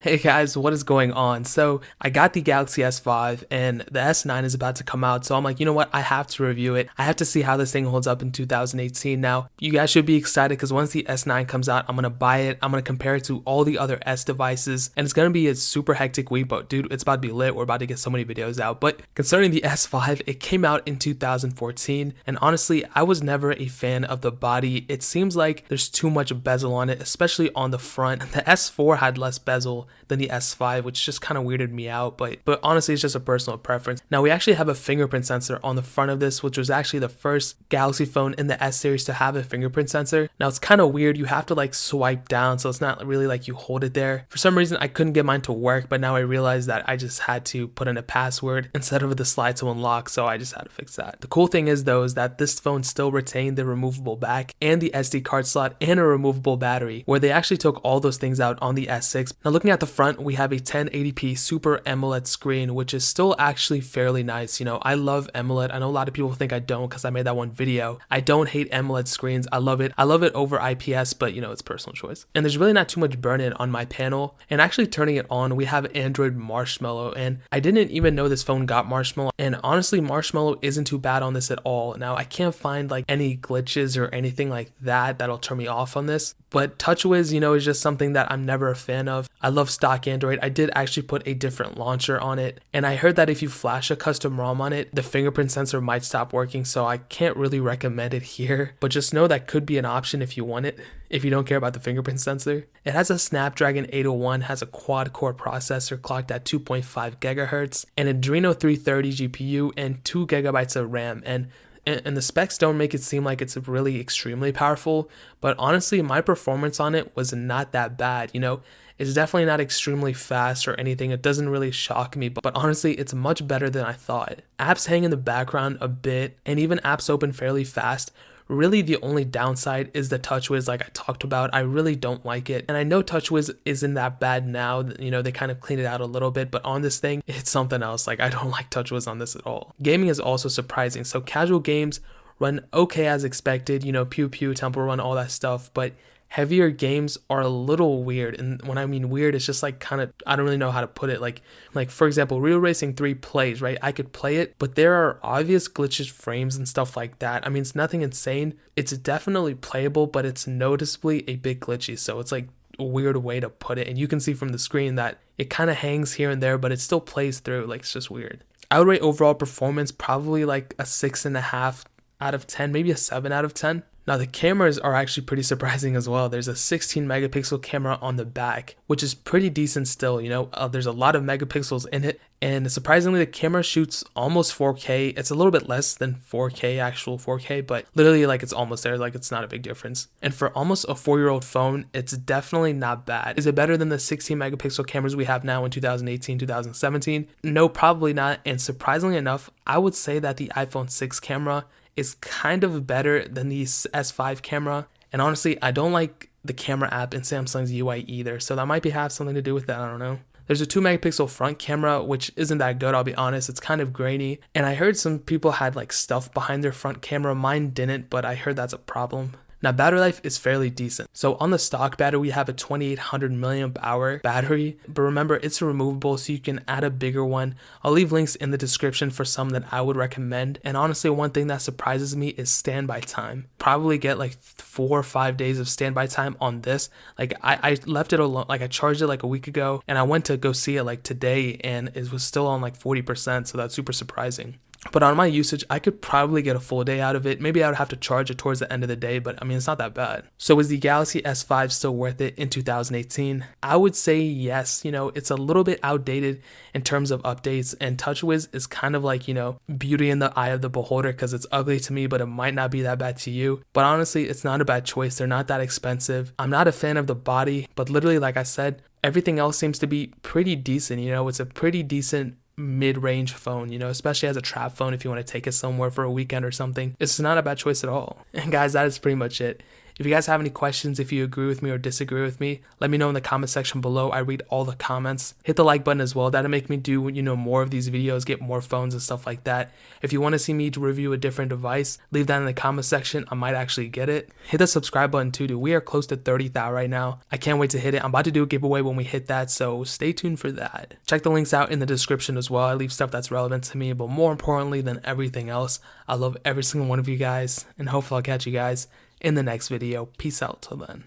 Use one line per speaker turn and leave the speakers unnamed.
Hey guys, what is going on? So I got the Galaxy S5 and the S9 is about to come out. So I'm like, you know what? I have to review it. I have to see how this thing holds up in 2018. Now, you guys should be excited because once the S9 comes out, I'm going to buy it. I'm going to compare it to all the other S devices and it's going to be a super hectic week, but dude, it's about to be lit. We're about to get so many videos out. But concerning the S5, it came out in 2014 and honestly, I was never a fan of the body. It seems like there's too much bezel on it, especially on the front. The S4 had less bezel than the S5, which just kind of weirded me out, but honestly it's just a personal preference. Now we actually have a fingerprint sensor on the front of this, which was actually the first Galaxy phone in the S series to have a fingerprint sensor. Now it's kind of weird, you have to like swipe down, so it's not really like you hold it there. For some reason I couldn't get mine to work, but now I realized that I just had to put in a password instead of the slide to unlock, so I just had to fix that. The cool thing is though is that this phone still retained the removable back and the SD card slot and a removable battery, where they actually took all those things out on the S6. Now looking at the front, we have a 1080p Super AMOLED screen, which is still actually fairly nice. You know, I love AMOLED. I know a lot of people think I don't because I made that one video. I don't hate AMOLED screens. I love it. I love it over IPS, but you know, it's personal choice. And there's really not too much burn-in on my panel. And actually turning it on, we have Android Marshmallow, and I didn't even know this phone got Marshmallow. And honestly, Marshmallow isn't too bad on this at all. Now, I can't find like any glitches or anything like that that'll turn me off on this. But TouchWiz, you know, is just something that I'm never a fan of. I love stock Android. I did actually put a different launcher on it. And I heard that if you flash a custom ROM on it, the fingerprint sensor might stop working. So I can't really recommend it here. But just know that could be an option if you want it, if you don't care about the fingerprint sensor. It has a Snapdragon 801, has a quad-core processor clocked at 2.5 gigahertz, an Adreno 330 GPU, and 2 gigabytes of RAM. And the specs don't make it seem like it's really extremely powerful, but honestly, my performance on it was not that bad. You know, it's definitely not extremely fast or anything. It doesn't really shock me, but honestly, it's much better than I thought. Apps hang in the background a bit, and even apps open fairly fast. Really, the only downside is the TouchWiz, like I talked about. I really don't like it. And I know TouchWiz isn't that bad now. You know, they kind of cleaned it out a little bit, but on this thing, it's something else. Like, I don't like TouchWiz on this at all. Gaming is also surprising. So casual games run okay as expected, you know, Pew Pew, Temple Run, all that stuff, but heavier games are a little weird. And when I mean weird, it's just like kind of, I don't really know how to put it. Like for example, Real Racing 3 plays, right? I could play it, but there are obvious glitches, frames and stuff like that. I mean, it's nothing insane. It's definitely playable, but it's noticeably a bit glitchy. So it's like a weird way to put it. And you can see from the screen that it kind of hangs here and there, but it still plays through. Like, it's just weird. I would rate overall performance probably like a 6.5 out of 10, maybe a 7 out of 10. Now the cameras are actually pretty surprising as well. There's a 16 megapixel camera on the back, which is pretty decent still, you know. There's a lot of megapixels in it, and surprisingly the camera shoots almost 4K. It's a little bit less than 4K, actual 4K, but literally like it's almost there, like it's not a big difference. And for almost a 4-year-old phone, it's definitely not bad. Is it better than the 16 megapixel cameras we have now in 2018, 2017? No, probably not. And surprisingly enough, I would say that the iPhone 6 camera is kind of better than the S5 camera. And honestly, I don't like the camera app in Samsung's UI either, so that might have something to do with that, I don't know. There's a 2 megapixel front camera, which isn't that good, I'll be honest. It's kind of grainy. And I heard some people had like stuff behind their front camera. Mine didn't, but I heard that's a problem. Now battery life is fairly decent. So on the stock battery, we have a 2800 milliamp hour battery, but remember it's removable, so you can add a bigger one. I'll leave links in the description for some that I would recommend. And honestly, one thing that surprises me is standby time. Probably get like 4 or 5 days of standby time on this. Like I left it alone, like I charged it like a week ago and I went to go see it like today and it was still on like 40%, so that's super surprising. But on my usage, I could probably get a full day out of it. Maybe I would have to charge it towards the end of the day, but I mean, it's not that bad. So is the Galaxy S5 still worth it in 2018? I would say yes. You know, it's a little bit outdated in terms of updates, and TouchWiz is kind of like, you know, beauty in the eye of the beholder because it's ugly to me, but it might not be that bad to you. But honestly, it's not a bad choice. They're not that expensive. I'm not a fan of the body, but literally, like I said, everything else seems to be pretty decent. You know, it's a pretty decent mid-range phone, you know, especially as a trap phone if you want to take it somewhere for a weekend or something. It's not a bad choice at all. And guys, that is pretty much it. If you guys have any questions, if you agree with me or disagree with me, let me know in the comment section below. I read all the comments. Hit the like button as well. That'll make me do, more of these videos, get more phones and stuff like that. If you want to see me to review a different device, leave that in the comment section. I might actually get it. Hit the subscribe button too, dude. We are close to 30,000 right now. I can't wait to hit it. I'm about to do a giveaway when we hit that, so stay tuned for that. Check the links out in the description as well. I leave stuff that's relevant to me, but more importantly than everything else, I love every single one of you guys, and hopefully I'll catch you guys in the next video. Peace out till then.